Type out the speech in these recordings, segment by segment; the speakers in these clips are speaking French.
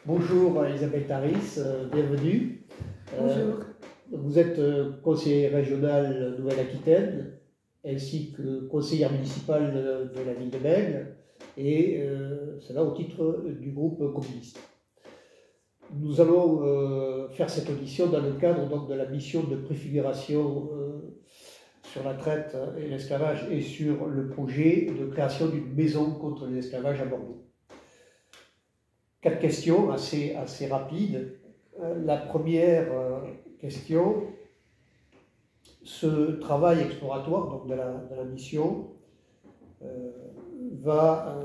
Bonjour Elisabeth Harris, bienvenue. Bonjour. Vous êtes conseillère régionale Nouvelle-Aquitaine ainsi que conseillère municipale de la ville de Bègle et cela au titre du groupe communiste. Nous allons faire cette audition dans le cadre donc, de la mission de préfiguration sur la traite et l'esclavage et sur le projet de création d'une maison contre l'esclavage à Bordeaux. 4 questions assez rapides. La première question, ce travail exploratoire donc de la mission va,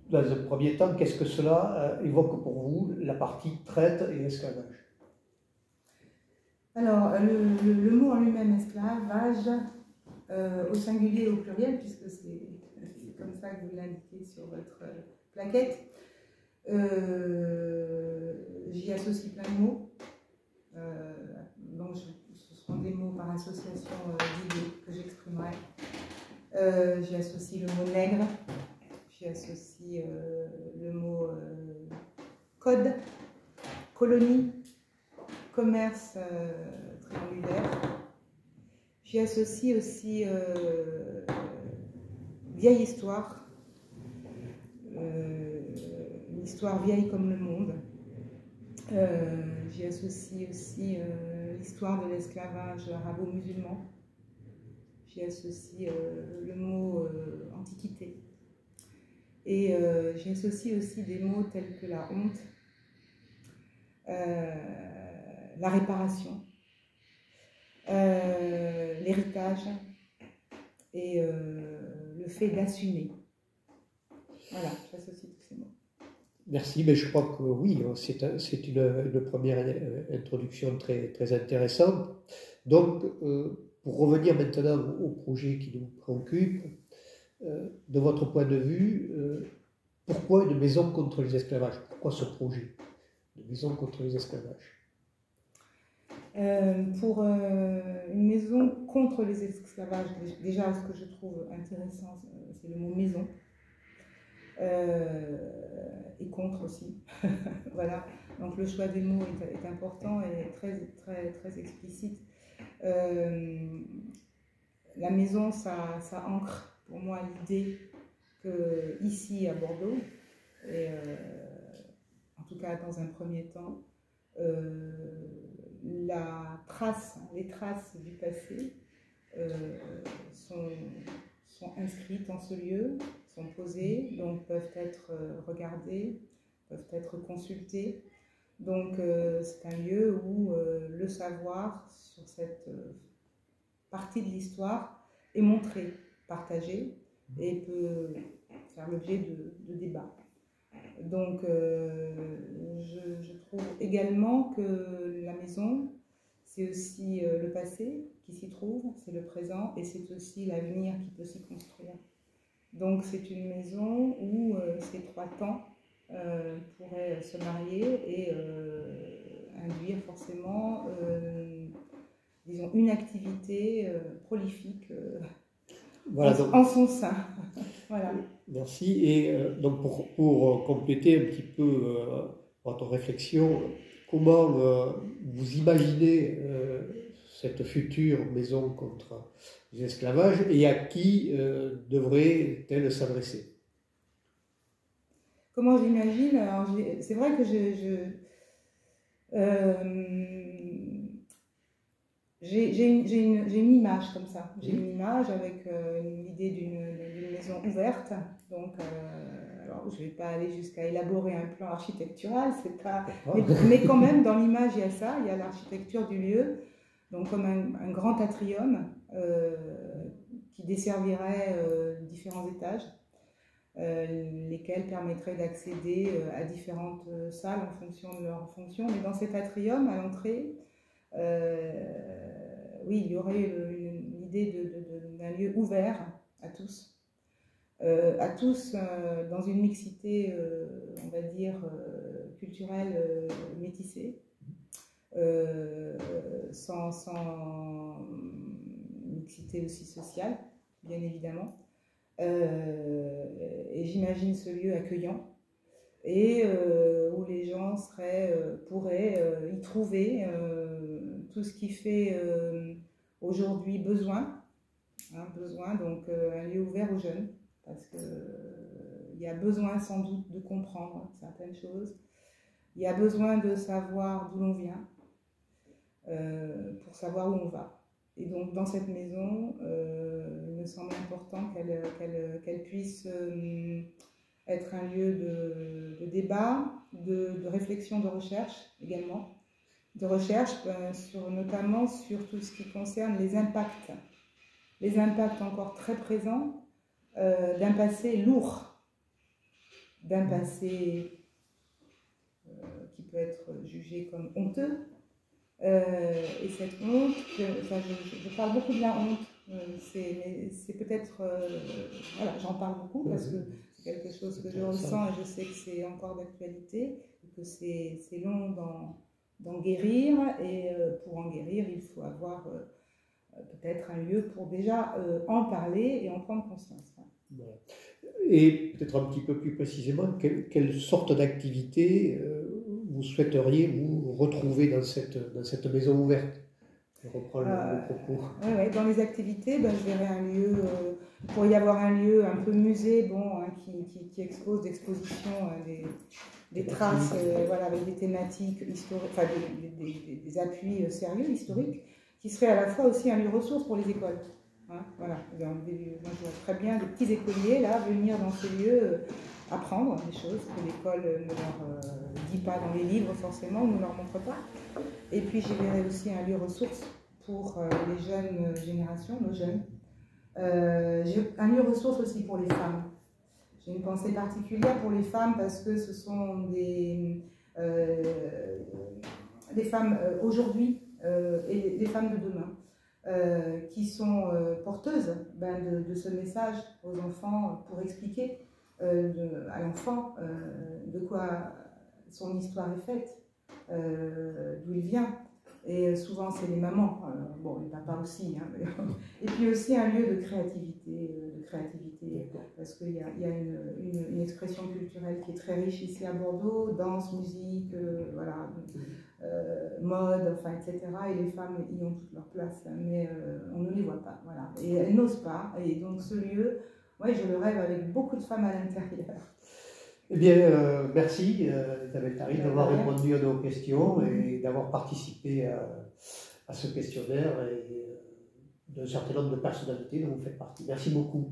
dans un premier temps, qu'est-ce que cela évoque pour vous, la partie traite et esclavage? Alors, le mot en lui-même, esclavage, au singulier et au pluriel, puisque c'est comme ça que vous l'indiquez sur votre plaquette, j'y associe plein de mots. Donc, ce seront des mots par association d'idées que j'exprimerai. J'y associe le mot nègre, j'y associe le mot code, colonie, commerce triangulaire. J'y associe aussi vieille histoire, une histoire vieille comme le monde. J'y associe aussi l'histoire de l'esclavage arabo-musulman. J'y associe le mot antiquité. Et j'y associe aussi des mots tels que la honte, la réparation, l'héritage et le fait d'assumer. Voilà, j'associe tous ces mots. Merci, mais je crois que oui, c'est une première introduction très intéressante. Donc, pour revenir maintenant au projet qui nous préoccupe, de votre point de vue, pourquoi une maison contre les esclavages? Pourquoi ce projet de maison contre les esclavages? Pour une maison contre les esclavages, déjà ce que je trouve intéressant, c'est le mot maison. Et contre aussi. Voilà, donc le choix des mots est important et très explicite. La maison, ça ancre pour moi l'idée que ici à Bordeaux, et en tout cas dans un premier temps, les traces du passé sont inscrites en ce lieu, sont posées, donc peuvent être regardées, peuvent être consultées. Donc c'est un lieu où le savoir sur cette partie de l'histoire est montré, partagé et peut faire l'objet de débats. Donc je trouve également que la maison, c'est aussi le passé qui s'y trouve, c'est le présent et c'est aussi l'avenir qui peut s'y construire. Donc c'est une maison où ces 3 temps pourraient se marier et induire forcément, disons, une activité prolifique voilà, en son sein. Voilà. Merci. Et donc pour compléter un petit peu votre réflexion, comment vous imaginez cette future maison contre l'esclavage et à qui devrait-elle s'adresser? Comment j'imagine? C'est vrai que j'ai une image comme ça. J'ai une image avec l'idée d'une maison ouverte. Donc, alors je ne vais pas aller jusqu'à élaborer un plan architectural, c'est pas. Mais quand même, dans l'image, il y a ça. Il y a l'architecture du lieu, donc comme un grand atrium qui desservirait différents étages. Lesquels permettraient d'accéder à différentes salles en fonction de leur fonction. Mais dans cet atrium, à l'entrée, oui, il y aurait l'idée d'un lieu ouvert à tous dans une mixité, on va dire, culturelle métissée, sans mixité aussi sociale, bien évidemment. Et j'imagine ce lieu accueillant, et où les gens pourraient y trouver tout ce qui fait aujourd'hui besoin, donc un lieu ouvert aux jeunes, parce qu'il y a besoin sans doute de comprendre certaines choses, il y a besoin de savoir d'où l'on vient, pour savoir où on va. Et donc dans cette maison, il me semble important qu'elle puisse être un lieu de débat, de réflexion, de recherche également. De recherche notamment sur tout ce qui concerne les impacts encore très présents d'un passé lourd, d'un passé qui peut être jugé comme honteux. Et cette honte, je parle beaucoup de la honte, c'est peut-être, voilà, j'en parle beaucoup parce que c'est quelque chose que je ressens et je sais que c'est encore d'actualité, et que c'est long d'en guérir, et pour en guérir, il faut avoir peut-être un lieu pour déjà en parler et en prendre conscience. Voilà. Et peut-être un petit peu plus précisément, quelle sorte d'activité vous souhaiteriez vous retrouver dans cette maison ouverte? Je reprends le propos. Ouais, dans les activités, je verrais un lieu, il pourrait y avoir un lieu un peu musée, qui expose d'expositions des traces, voilà, avec des thématiques historiques, enfin des appuis sérieux, historiques, qui serait à la fois aussi un lieu ressource pour les écoles. Hein, voilà. Moi, je vois très bien des petits écoliers là venir dans ce lieu apprendre des choses que l'école ne leur dit pas dans les livres forcément, ne leur montre pas. Et puis j'y verrai aussi un lieu ressource pour les jeunes générations, nos jeunes. Un lieu ressource aussi pour les femmes. J'ai une pensée particulière pour les femmes parce que ce sont des femmes aujourd'hui et des femmes de demain. Qui sont porteuses de ce message aux enfants pour expliquer à l'enfant de quoi son histoire est faite, d'où il vient. Et souvent c'est les mamans, bon les papas aussi, hein, et puis aussi un lieu de créativité parce qu'il y a une expression culturelle qui est très riche ici à Bordeaux, danse, musique, voilà, mode, enfin, etc. Et les femmes y ont toute leur place, mais on ne les voit pas, voilà. Et elles n'osent pas, et donc ce lieu, ouais, je le rêve avec beaucoup de femmes à l'intérieur. Eh bien, merci Isabelle Tari d'avoir répondu à nos questions et d'avoir participé à ce questionnaire et d'un certain nombre de personnalités dont vous faites partie. Merci beaucoup.